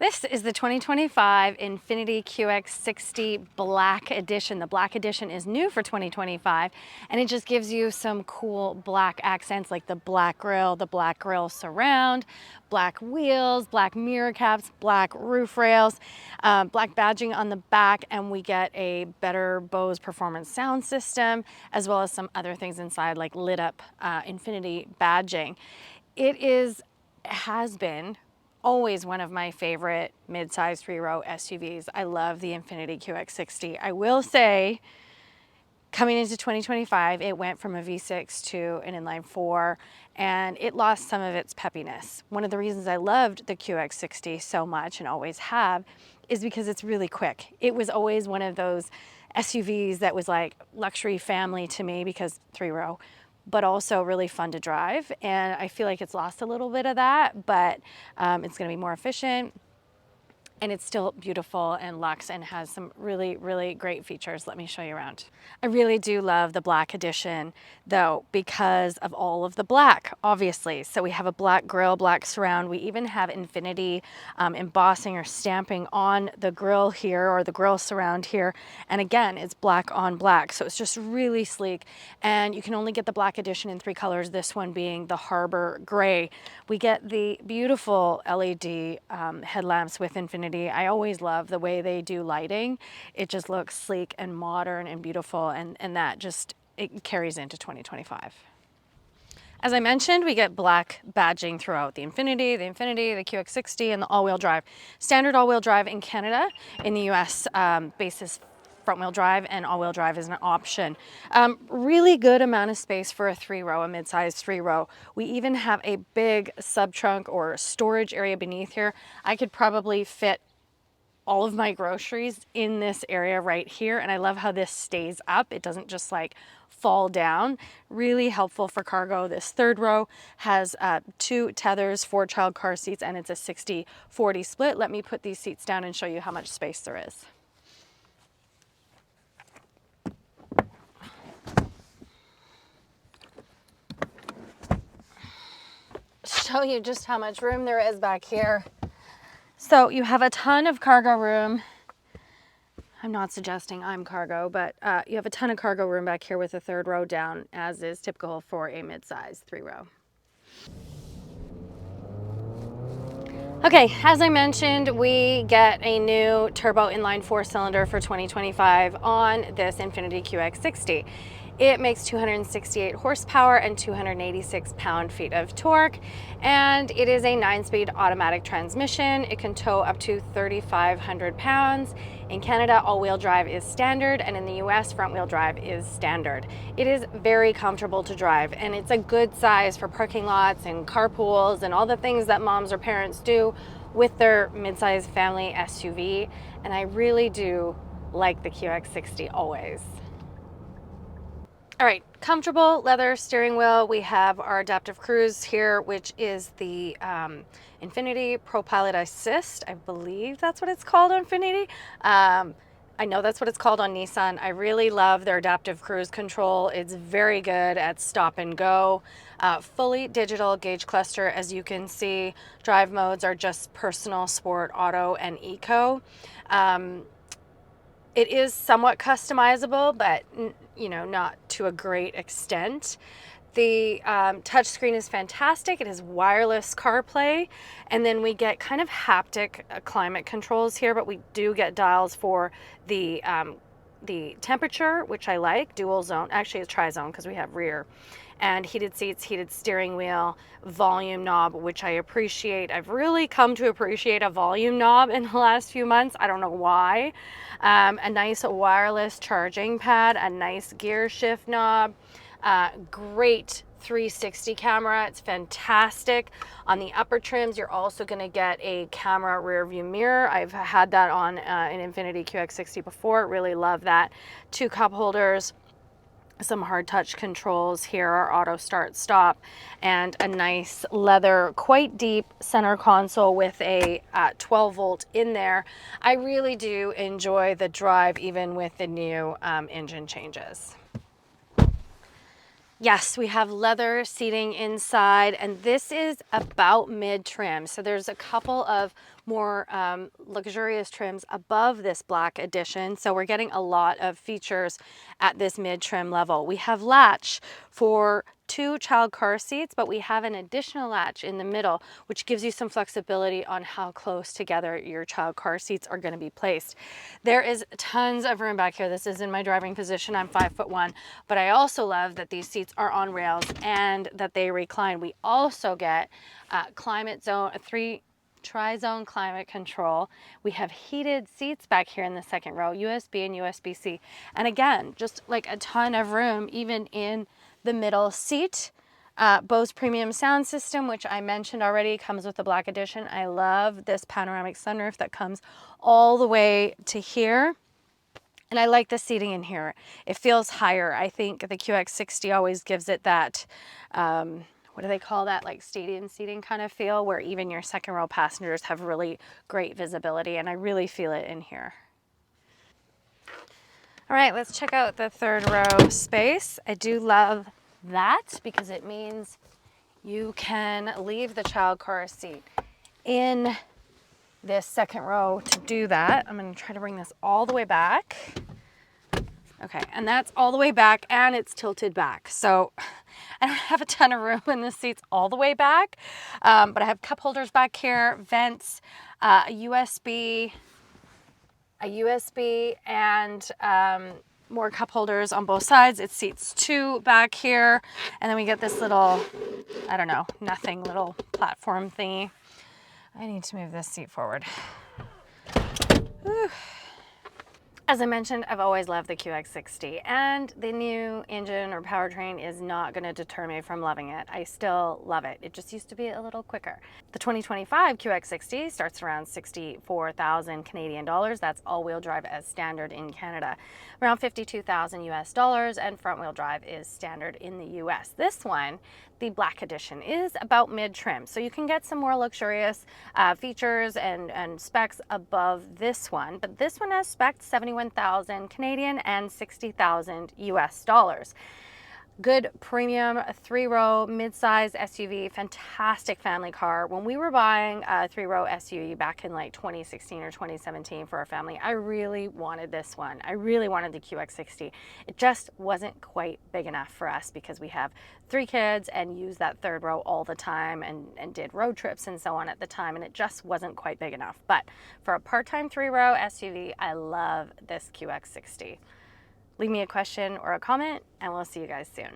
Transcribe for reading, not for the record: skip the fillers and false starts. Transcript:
This is the 2025 Infiniti QX60 Black Edition. The Black Edition is new for 2025, and it just gives you some cool black accents like the black grille surround, black wheels, black mirror caps, black roof rails, black badging on the back, and we get a better Bose performance sound system, as well as some other things inside like lit up Infiniti badging. Has been always one of my favorite mid-size three-row SUVs. I love the Infiniti QX60. I will say, coming into 2025, it went from a V6 to an inline-4, and it lost some of its peppiness. One of the reasons I loved the QX60 so much, and always have, is because it's really quick. It was always one of those SUVs that was like luxury family to me because three-row, but also really fun to drive. And I feel like it's lost a little bit of that, but it's gonna be more efficient, and it's still beautiful and luxe and has some really, really great features. Let me show you around. I really do love the Black Edition though, because of all of the black, obviously. So we have a black grille, black surround. We even have Infiniti embossing or stamping on the grille here, or the grille surround here. And again, it's black on black. So it's just really sleek. And you can only get the Black Edition in 3 colors, this one being the Harbor Gray. We get the beautiful LED headlamps with Infiniti. I always love the way they do lighting. It just looks sleek and modern and beautiful, and that just, it carries into 2025. As I mentioned, we get black badging throughout the Infiniti, the QX60, and the all-wheel drive. Standard all-wheel drive in Canada. In the US, basis front-wheel drive, and all-wheel drive is an option. Really good amount of space for a three-row, a mid-sized three-row. We even have a big sub-trunk or storage area beneath here. I could probably fit all of my groceries in this area right here, and I love how this stays up. It doesn't just like fall down. Really helpful for cargo. This third row has 2 tethers, 4 child car seats, and it's a 60-40 split. Let me put these seats down and show you how much space there is. Show you just how much room there is back here. So you have a ton of cargo room. I'm not suggesting I'm cargo, but you have a ton of cargo room back here with a third row down, as is typical for a mid-size three-row. Okay, as I mentioned, we get a new turbo inline 4-cylinder for 2025 on this Infiniti QX60. It makes 268 horsepower and 286 pound-feet of torque, and it is a 9-speed automatic transmission. It can tow up to 3,500 pounds. In Canada, all-wheel drive is standard, and in the US, front-wheel drive is standard. It is very comfortable to drive, and it's a good size for parking lots and carpools and all the things that moms or parents do with their mid-sized family SUV, and I really do like the QX60 always. All right, comfortable leather steering wheel. We have our adaptive cruise here, which is the Infiniti ProPilot Assist. I believe that's what it's called on Infiniti. I know that's what it's called on Nissan. I really love their adaptive cruise control. It's very good at stop and go. Fully digital gauge cluster, as you can see. Drive modes are just personal, sport, auto, and eco. It is somewhat customizable, but you know, not to a great extent. The touchscreen is fantastic. It is wireless CarPlay, and then we get kind of haptic climate controls here, but we do get dials for the temperature, which I like, dual zone, actually it's tri-zone because we have rear, and heated seats, heated steering wheel, volume knob, which I appreciate. I've really come to appreciate a volume knob in the last few months. I don't know why. A nice wireless charging pad, a nice gear shift knob, great 360 camera. It's fantastic. On the upper trims, you're also going to get a camera rear view mirror. I've had that on an Infiniti QX60 before. Really love that. 2 cup holders, some hard touch controls here, our auto start stop, and a nice leather, quite deep center console with a 12 volt in there. I really do enjoy the drive even with the new engine changes. Yes, we have leather seating inside, and this is about mid-trim. So there's a couple of more luxurious trims above this black edition. So we're getting a lot of features at this mid-trim level. We have latch for 2 child car seats, but we have an additional latch in the middle, which gives you some flexibility on how close together your child car seats are going to be placed. There is tons of room back here. This is in my driving position. I'm 5'1", but I also love that these seats are on rails and that they recline. We also get climate zone, a 3 tri-zone climate control. We have heated seats back here in the second row, USB and USB-C. And again, just like a ton of room, even in the middle seat. Bose premium sound system, which I mentioned already, comes with the black edition. I love this panoramic sunroof that comes all the way to here. And I like the seating in here. It feels higher. I think the QX60 always gives it that, what do they call that? Like stadium seating kind of feel, where even your second row passengers have really great visibility, and I really feel it in here. All right, let's check out the third row space. I do love that because it means you can leave the child car seat in this second row to do that. I'm going to try to bring this all the way back. Okay, and that's all the way back, and it's tilted back. So I don't have a ton of room in the seats all the way back, but I have cup holders back here, vents, a USB, and more cup holders on both sides. It seats 2 back here, and then we get this little, I don't know, nothing little platform thingy. I need to move this seat forward. Whew. As I mentioned, I've always loved the QX60, and the new engine or powertrain is not going to deter me from loving it. I still love it. It just used to be a little quicker. The 2025 QX60 starts around 64,000 Canadian dollars. That's all-wheel drive as standard in Canada. Around 52,000 US dollars, and front-wheel drive is standard in the US. This one, the black edition, is about mid-trim, so you can get some more luxurious features and specs above this one, but this one has spec'd 71,000 Canadian and 60,000 US dollars. Good premium 3-row mid-size SUV, fantastic family car. When we were buying a 3-row SUV back in like 2016 or 2017 for our family, I really wanted this one. I really wanted the QX60. It just wasn't quite big enough for us because we have 3 kids and use that 3rd row all the time and did road trips and so on at the time, and it just wasn't quite big enough. But for a part-time 3-row SUV, I love this QX60. Leave me a question or a comment, and we'll see you guys soon.